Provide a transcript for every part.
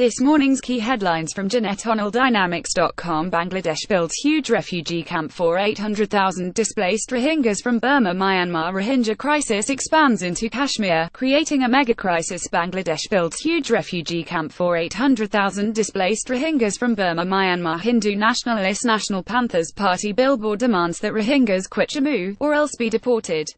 This morning's key headlines from JanetOnlineDynamics.com. Bangladesh builds huge refugee camp for 800,000 displaced Rohingyas from Burma Myanmar. Rohingya crisis expands into Kashmir, creating a megacrisis. Bangladesh builds huge refugee camp for 800,000 displaced Rohingyas from Burma Myanmar. Hindu nationalist National Panthers Party billboard demands that Rohingyas quit Jammu, or else be deported.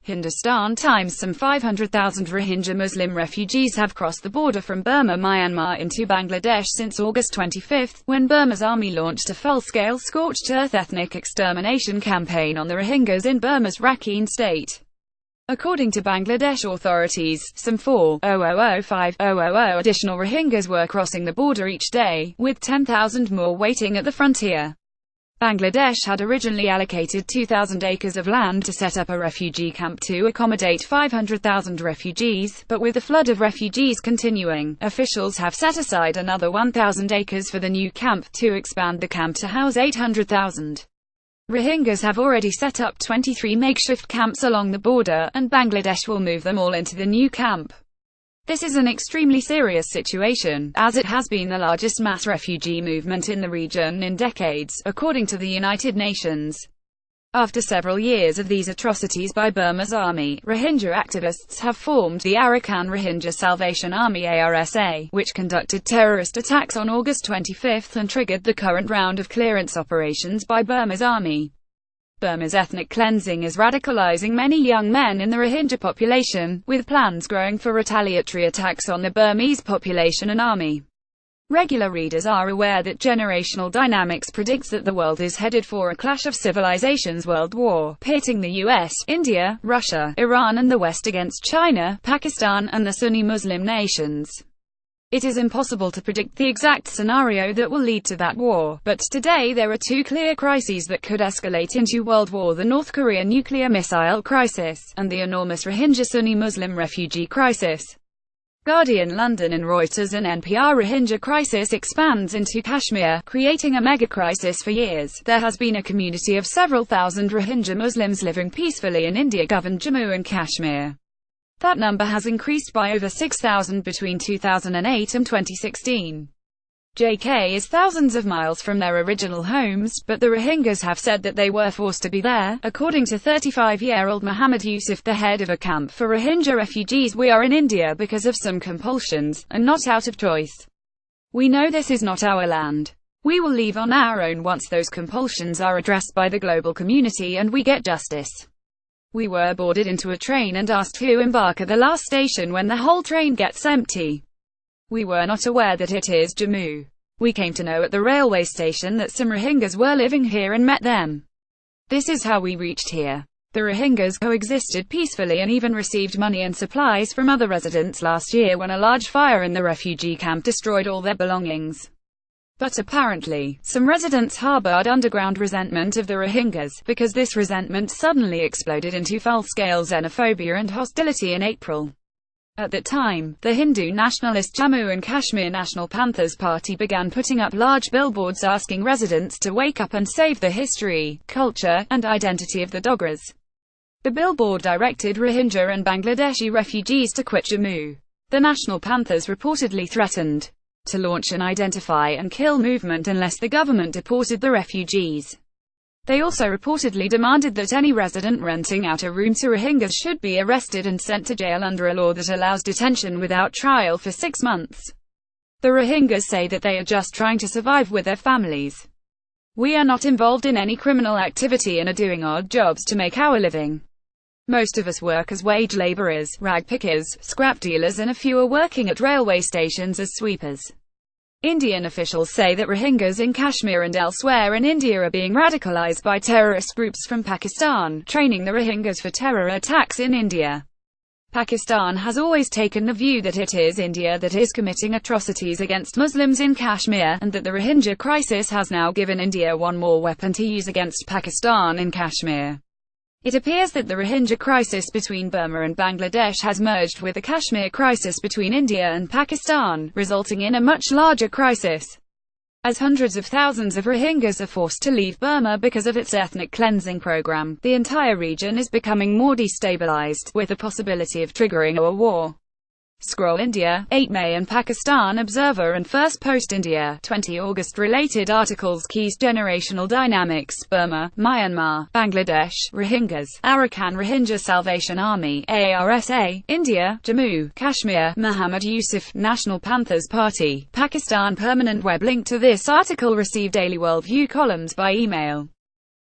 Hindustan Times Some 500,000 Rohingya Muslim refugees have crossed the border from Burma Myanmar into Bangladesh since August 25, when Burma's army launched a full-scale scorched earth ethnic extermination campaign on the Rohingyas in Burma's Rakhine state. According to Bangladesh authorities, some 4,005,000 additional Rohingyas were crossing the border each day, with 10,000 more waiting at the frontier. Bangladesh had originally allocated 2,000 acres of land to set up a refugee camp to accommodate 500,000 refugees, but with the flood of refugees continuing, officials have set aside another 1,000 acres for the new camp, to expand the camp to house 800,000. Rohingyas have already set up 23 makeshift camps along the border, and Bangladesh will move them all into the new camp. This is an extremely serious situation, as it has been the largest mass refugee movement in the region in decades, according to the United Nations. After several years of these atrocities by Burma's army, Rohingya activists have formed the Arakan Rohingya Salvation Army (ARSA), which conducted terrorist attacks on August 25 and triggered the current round of clearance operations by Burma's army. Burma's ethnic cleansing is radicalizing many young men in the Rohingya population, with plans growing for retaliatory attacks on the Burmese population and army. Regular readers are aware that generational dynamics predicts that the world is headed for a clash of civilizations world war, pitting the US, India, Russia, Iran and the West against China, Pakistan, and the Sunni Muslim nations. It is impossible to predict the exact scenario that will lead to that war, but today there are two clear crises that could escalate into World War: the North Korea nuclear missile crisis, and the enormous Rohingya Sunni Muslim refugee crisis. Guardian, London and Reuters and NPR. Rohingya crisis expands into Kashmir, creating a megacrisis. For years, there has been a community of several thousand Rohingya Muslims living peacefully in India-governed Jammu and Kashmir. That number has increased by over 6,000 between 2008 and 2016. JK is thousands of miles from their original homes, but the Rohingyas have said that they were forced to be there. According to 35-year-old Muhammad Yusuf, the head of a camp for Rohingya refugees, "We are in India because of some compulsions, and not out of choice. We know this is not our land. We will leave on our own once those compulsions are addressed by the global community and we get justice. We were boarded into a train and asked to embark at the last station when the whole train gets empty. We were not aware that it is Jammu. We came to know at the railway station that some Rohingyas were living here and met them. This is how we reached here." The Rohingyas coexisted peacefully and even received money and supplies from other residents last year when a large fire in the refugee camp destroyed all their belongings. But apparently, some residents harbored underground resentment of the Rohingyas, because this resentment suddenly exploded into full-scale xenophobia and hostility in April. At that time, the Hindu nationalist Jammu and Kashmir National Panthers Party began putting up large billboards asking residents to wake up and save the history, culture, and identity of the Dogras. The billboard directed Rohingya and Bangladeshi refugees to quit Jammu. The National Panthers reportedly threatened to launch an identify and kill movement unless the government deported the refugees. They also reportedly demanded that any resident renting out a room to Rohingyas should be arrested and sent to jail under a law that allows detention without trial for 6 months. The Rohingyas say that they are just trying to survive with their families. "We are not involved in any criminal activity and are doing odd jobs to make our living. Most of us work as wage laborers, rag pickers, scrap dealers, and a few are working at railway stations as sweepers." Indian officials say that Rohingyas in Kashmir and elsewhere in India are being radicalized by terrorist groups from Pakistan, training the Rohingyas for terror attacks in India. Pakistan has always taken the view that it is India that is committing atrocities against Muslims in Kashmir, and that the Rohingya crisis has now given India one more weapon to use against Pakistan in Kashmir. It appears that the Rohingya crisis between Burma and Bangladesh has merged with the Kashmir crisis between India and Pakistan, resulting in a much larger crisis. As hundreds of thousands of Rohingyas are forced to leave Burma because of its ethnic cleansing program, the entire region is becoming more destabilized, with the possibility of triggering a war. Scroll India, 8 May and Pakistan Observer and First Post India, 20 August. Related articles: Keys, Generational Dynamics, Burma, Myanmar, Bangladesh, Rohingyas, Arakan Rohingya Salvation Army, ARSA, India, Jammu, Kashmir, Muhammad Yusuf, National Panthers Party, Pakistan. Permanent web link to this article. Receive daily worldview columns by email.